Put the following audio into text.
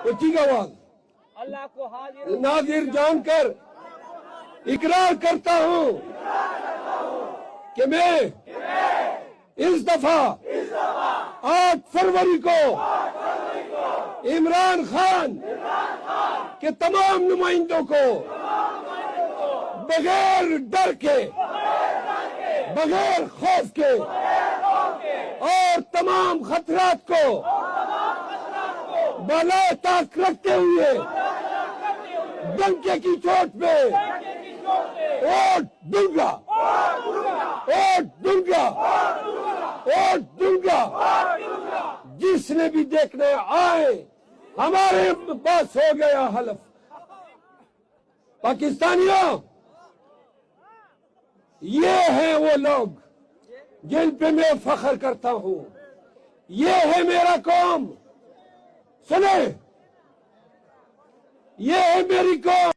اونچی آواز اللہ کو حاضر ناظر جان کر اقرار کرتا ہوں کہ میں اس دفعہ 8 فروری کو عمران خان کے تمام نمائندوں کو بغیر ڈر کے بغیر خوف کے اور تمام خطرات کو بالائے طاق رکھتے ہوئے ڈنکے کی چوٹ پہ ووٹ دوں گا ووٹ دوں گا ووٹ دوں گا۔ جس نے بھی دیکھنے آئے ہمارے پاس ہو گیا حلف۔ پاکستانیوں، یہ ہیں وہ لوگ جن پہ میں فخر کرتا ہوں، یہ ہے میرا قوم۔ سنیں، یہ ہے میری قوم۔